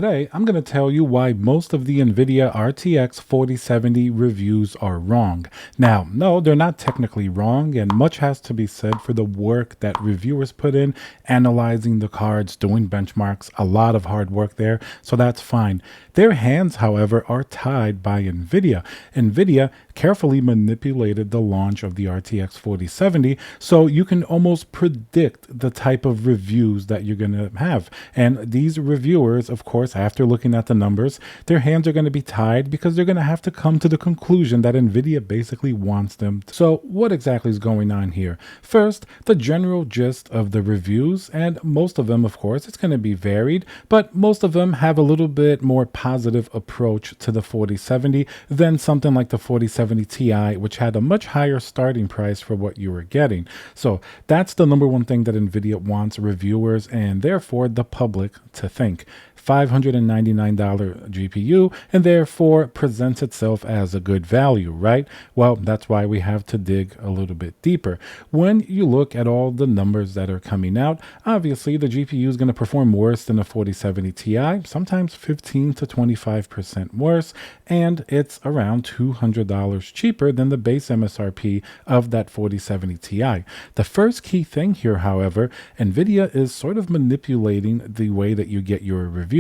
Today, I'm going to tell you why most of the Nvidia RTX 4070 reviews are wrong. Now, no, they're not technically wrong, and much has to be said for the work that reviewers put in analyzing the cards, doing benchmarks, a lot of hard work there, so that's fine. Their hands, however, are tied by Nvidia. Nvidia carefully manipulated the launch of the RTX 4070, so you can almost predict the type of reviews that you're going to have. And these reviewers, of course, after looking at the numbers, their hands are going to be tied because they're going to have to come to the conclusion that Nvidia basically wants them to. So what exactly is going on here? First, the general gist of the reviews, and most of them, of course, it's going to be varied, but most of them have a little bit more positive approach to the 4070 than something like the 4070 Ti, which had a much higher starting price for what you were getting. So that's the number one thing that Nvidia wants reviewers and therefore the public to think. $599 GPU, and therefore presents itself as a good value, right? Well, that's why we have to dig a little bit deeper. When you look at all the numbers that are coming out, obviously the GPU is going to perform worse than the 4070 Ti, sometimes 15 to 25% worse, and it's around $200 cheaper than the base MSRP of that 4070 Ti. The first key thing here, however, Nvidia is sort of manipulating the way that you get your reviews.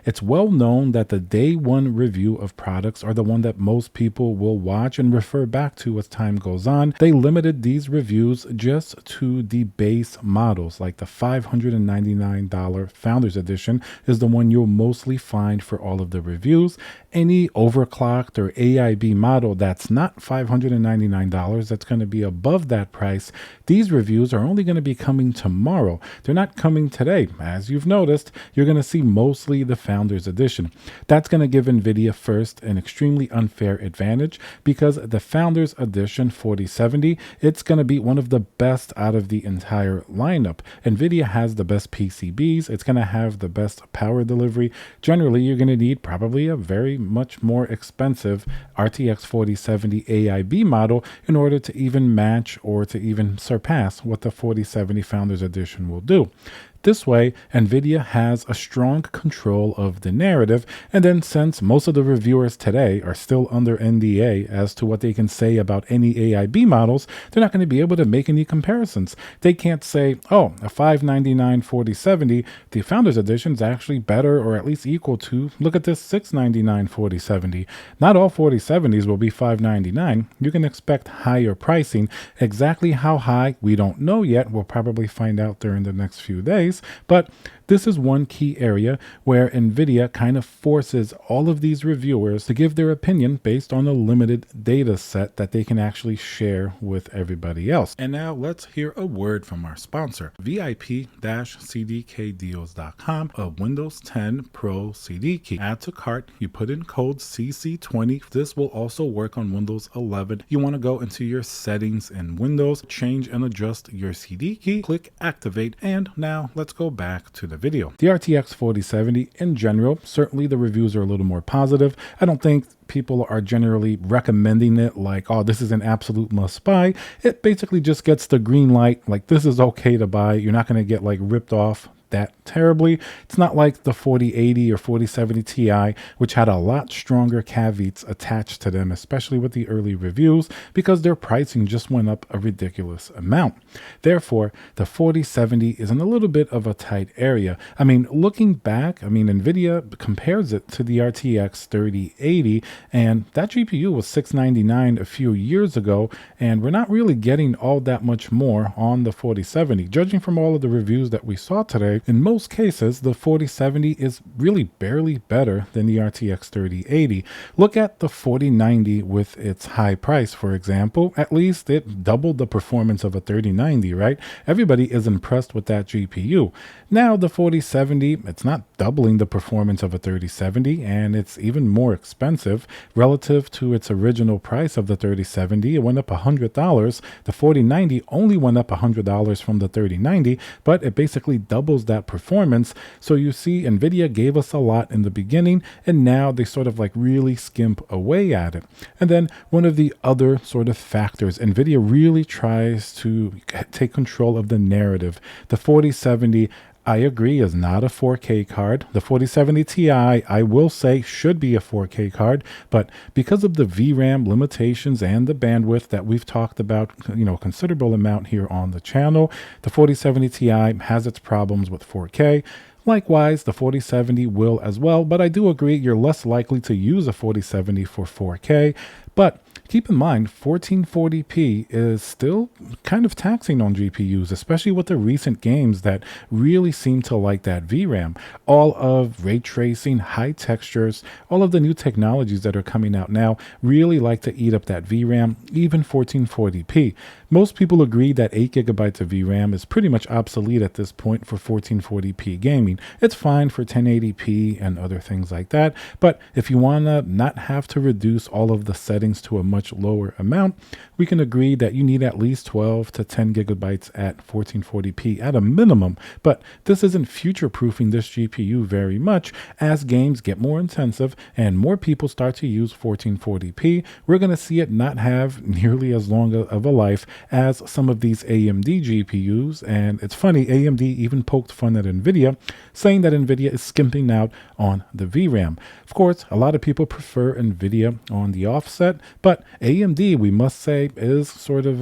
It's well known that the day one review of products are the one that most people will watch and refer back to as time goes on. They limited these reviews just to the base models, like the $599 Founders Edition is the one you'll mostly find for all of the reviews. Any overclocked or AIB model that's not $599, that's going to be above that price, these reviews are only going to be coming tomorrow. They're not coming today. As you've noticed, you're going to see mostly the Founders Edition. That's going to give Nvidia first an extremely unfair advantage because the Founders Edition 4070, it's going to be one of the best out of the entire lineup. Nvidia has the best PCBs. It's going to have the best power delivery. Generally, you're going to need probably a very much more expensive RTX 4070 AIB model in order to even match or to even surpass what the 4070 Founders Edition will do. This way, Nvidia has a strong control of the narrative, and then since most of the reviewers today are still under NDA as to what they can say about any AIB models, they're not going to be able to make any comparisons. They can't say, oh, a $599 4070, the Founders Edition is actually better or at least equal to, look at this $699 4070. Not all 4070s will be $599. You can expect higher pricing. Exactly how high, we don't know yet. We'll probably find out during the next few days. But this is one key area where Nvidia kind of forces all of these reviewers to give their opinion based on a limited data set that they can actually share with everybody else. And now let's hear a word from our sponsor, VIP-CDKdeals.com, a Windows 10 Pro CD key. Add to cart, you put in code CC20. This will also work on Windows 11. You want to go into your settings in Windows, change and adjust your CD key, click activate, and now let's go back to the video. The RTX 4070 in general, certainly the reviews are a little more positive. I don't think people are generally recommending it like, oh, this is an absolute must buy. It basically just gets the green light, like this is okay to buy. You're not going to get like ripped off that terribly. It's not like the 4080 or 4070 Ti, which had a lot stronger caveats attached to them, especially with the early reviews, because their pricing just went up a ridiculous amount. Therefore, the 4070 is in a little bit of a tight area. I mean, looking back, Nvidia compares it to the RTX 3080, and that GPU was $699 a few years ago, and we're not really getting all that much more on the 4070. Judging from all of the reviews that we saw today, in most cases, the 4070 is really barely better than the RTX 3080. Look at the 4090 with its high price, for example. At least it doubled the performance of a 3090, right? Everybody is impressed with that GPU. Now the 4070, it's not doubling the performance of a 3070, and it's even more expensive relative to its original price of the 3070. It went up $100. The 4090 only went up $100 from the 3090, but it basically doubles that performance. So you see, Nvidia gave us a lot in the beginning, and now they sort of like really skimp away at it. And then one of the other sort of factors, Nvidia really tries to take control of the narrative. The 4070, I agree, is not a 4K card. The 4070 Ti, I will say, should be a 4K card, but because of the VRAM limitations and the bandwidth that we've talked about, considerable amount here on the channel, the 4070 Ti has its problems with 4K. Likewise, the 4070 will as well, but I do agree you're less likely to use a 4070 for 4K. But keep in mind, 1440p is still kind of taxing on GPUs, especially with the recent games that really seem to like that VRAM. All of ray tracing, high textures, all of the new technologies that are coming out now really like to eat up that VRAM, even 1440p. Most people agree that 8 gigabytes of VRAM is pretty much obsolete at this point for 1440p gaming. It's fine for 1080p and other things like that, but if you want to not have to reduce all of the settings to a much lower amount, we can agree that you need at least 12 to 10 gigabytes at 1440p at a minimum. But this isn't future-proofing this GPU very much. As games get more intensive and more people start to use 1440p, we're going to see it not have nearly as long of a life as some of these AMD GPUs. And it's funny, AMD even poked fun at Nvidia, saying that Nvidia is skimping out on the VRAM. Of course, a lot of people prefer Nvidia on the offset, but AMD, we must say, is sort of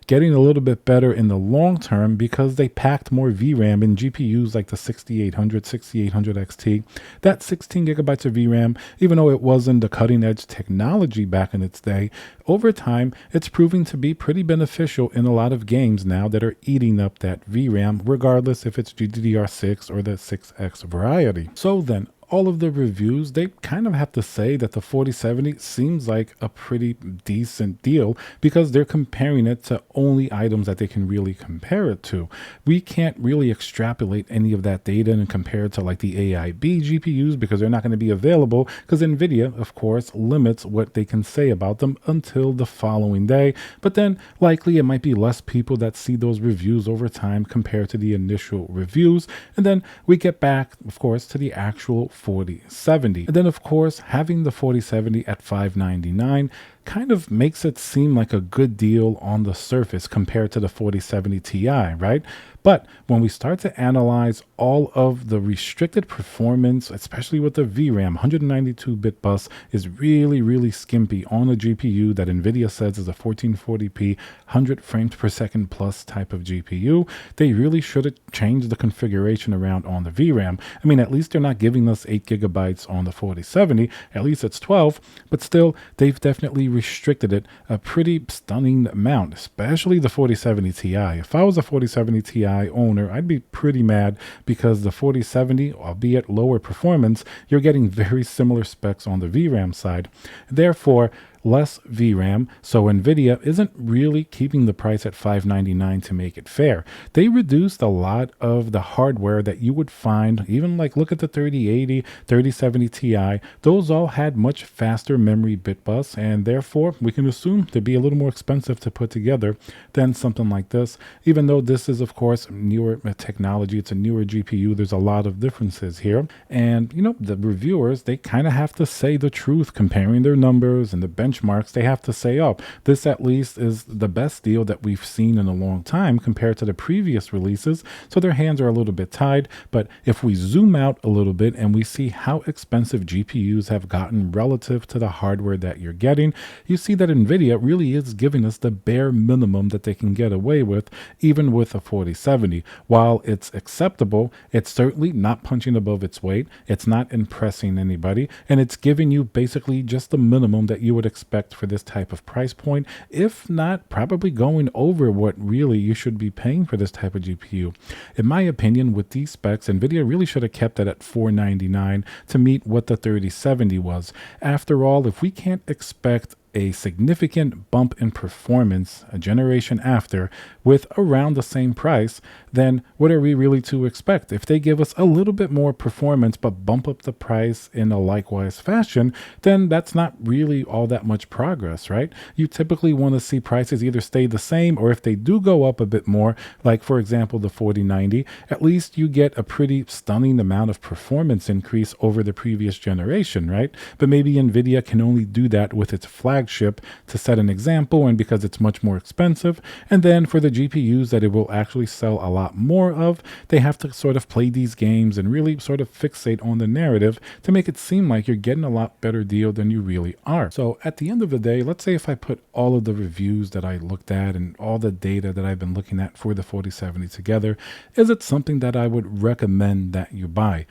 getting a little bit better in the long term because they packed more VRAM in GPUs like the 6800 XT. That 16 gigabytes of VRAM, even though it wasn't the cutting edge technology back in its day, over time it's proving to be pretty beneficial in a lot of games now that are eating up that VRAM, regardless if it's GDDR6 or the 6X variety. So then, all of the reviews, they kind of have to say that the 4070 seems like a pretty decent deal because they're comparing it to only items that they can really compare it to. We can't really extrapolate any of that data and compare it to like the AIB GPUs because they're not going to be available because Nvidia, of course, limits what they can say about them until the following day. But then likely it might be less people that see those reviews over time compared to the initial reviews. And then we get back, of course, to the actual 4070. And then, of course, having the 4070 at $599 kind of makes it seem like a good deal on the surface compared to the 4070 Ti, right? But when we start to analyze all of the restricted performance, especially with the VRAM, 192-bit bus is really, really skimpy on a GPU that NVIDIA says is a 1440p, 100 frames per second plus type of GPU. They really should have changed the configuration around on the VRAM. I mean, at least they're not giving us 8 gigabytes on the 4070, at least it's 12, but still, they've definitely restricted it a pretty stunning amount, especially the 4070 Ti. If I was a 4070 Ti owner, I'd be pretty mad because the 4070, albeit lower performance, you're getting very similar specs on the VRAM side. Therefore, less VRAM, so Nvidia isn't really keeping the price at $599 to make it fair. They reduced a lot of the hardware that you would find, even like look at the 3080, 3070 Ti, those all had much faster memory bit bus, and therefore we can assume to be a little more expensive to put together than something like this. Even though this is, of course, newer technology, it's a newer GPU, there's a lot of differences here. And, the reviewers, they kind of have to say the truth, comparing their numbers and the benchmarks. They have to say, oh, this at least is the best deal that we've seen in a long time compared to the previous releases. So their hands are a little bit tied. But if we zoom out a little bit and we see how expensive GPUs have gotten relative to the hardware that you're getting, you see that NVIDIA really is giving us the bare minimum that they can get away with, even with a 4070. While it's acceptable, it's certainly not punching above its weight. It's not impressing anybody, and it's giving you basically just the minimum that you would expect for this type of price point, if not probably going over what really you should be paying for this type of GPU. In my opinion, with these specs, NVIDIA really should have kept it at $499 to meet what the 3070 was. After all, if we can't expect a significant bump in performance a generation after with around the same price, then what are we really to expect? If they give us a little bit more performance but bump up the price in a likewise fashion, then that's not really all that much progress, right? You typically want to see prices either stay the same, or if they do go up a bit more, like for example the 4090, at least you get a pretty stunning amount of performance increase over the previous generation, right? But maybe NVIDIA can only do that with its flagship flagship to set an example and because it's much more expensive. And then for the GPUs that it will actually sell a lot more of, they have to sort of play these games and really sort of fixate on the narrative to make it seem like you're getting a lot better deal than you really are. So at the end of the day, let's say if I put all of the reviews that I looked at and all the data that I've been looking at for the 4070 together, is it something that I would recommend that you buy?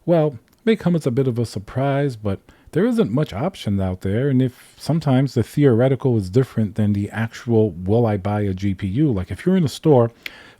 Well, it may come as a bit of a surprise, but there isn't much option out there. And if sometimes the theoretical is different than the actual, will I buy a GPU? Like if you're in a store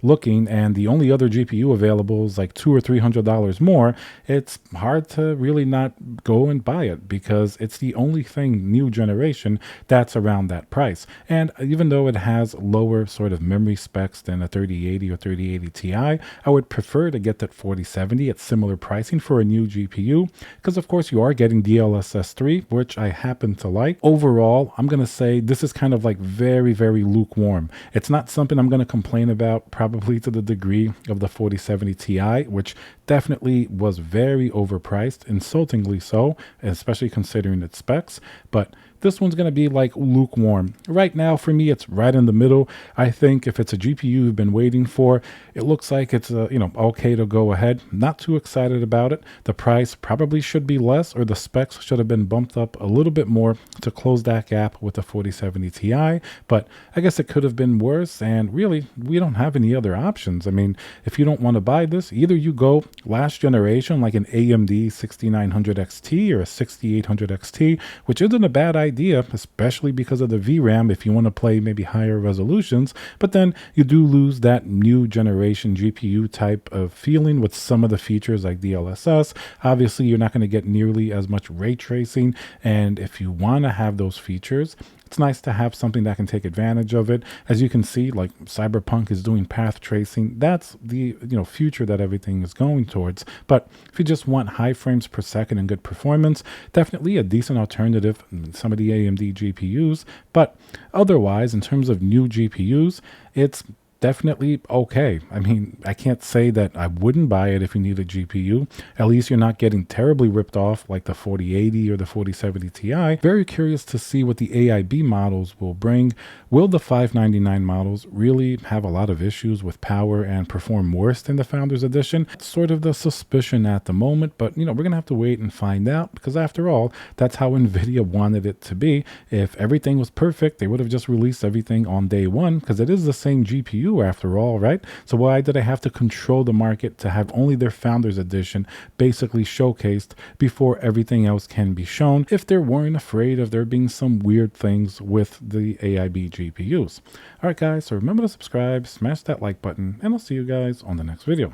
looking and the only other GPU available is like $200 or $300 more, it's hard to really not go and buy it because it's the only thing new generation that's around that price. And even though it has lower sort of memory specs than a 3080 or 3080 Ti, I would prefer to get that 4070 at similar pricing for a new GPU because of course you are getting DLSS 3, which I happen to like. Overall, I'm going to say this is kind of like very, very lukewarm. It's not something I'm going to complain about probably to the degree of the 4070 Ti, which definitely was very overpriced, insultingly so, especially considering its specs. But this one's going to be like lukewarm. Right now, for me, it's right in the middle. I think if it's a GPU you've been waiting for, it looks like it's okay to go ahead. Not too excited about it. The price probably should be less, or the specs should have been bumped up a little bit more to close that gap with the 4070 Ti. But I guess it could have been worse. And really, we don't have any other options. I mean, if you don't want to buy this, either you go last generation like an AMD 6900 XT or a 6800 XT, which isn't a bad idea, especially because of the VRAM if you want to play maybe higher resolutions, but then you do lose that new generation GPU type of feeling with some of the features like DLSS. Obviously, you're not going to get nearly as much ray tracing, and if you want to have those features, it's nice to have something that can take advantage of it. As you can see, like Cyberpunk is doing path tracing. That's the future that everything is going towards. But if you just want high frames per second and good performance, definitely a decent alternative in some of the AMD GPUs. But otherwise, in terms of new GPUs, it's definitely okay. I mean, I can't say that I wouldn't buy it if you need a GPU. At least you're not getting terribly ripped off like the 4080 or the 4070 Ti. Very curious to see what the AIB models will bring. Will the 599 models really have a lot of issues with power and perform worse than the Founders Edition? It's sort of the suspicion at the moment, but we're going to have to wait and find out because after all, that's how Nvidia wanted it to be. If everything was perfect, they would have just released everything on day one because it is the same GPU after all, right? So why did I have to control the market to have only their Founders Edition basically showcased before everything else can be shown if they weren't afraid of there being some weird things with the AIB GPUs? All right, guys, so remember to subscribe, smash that like button, and I'll see you guys on the next video.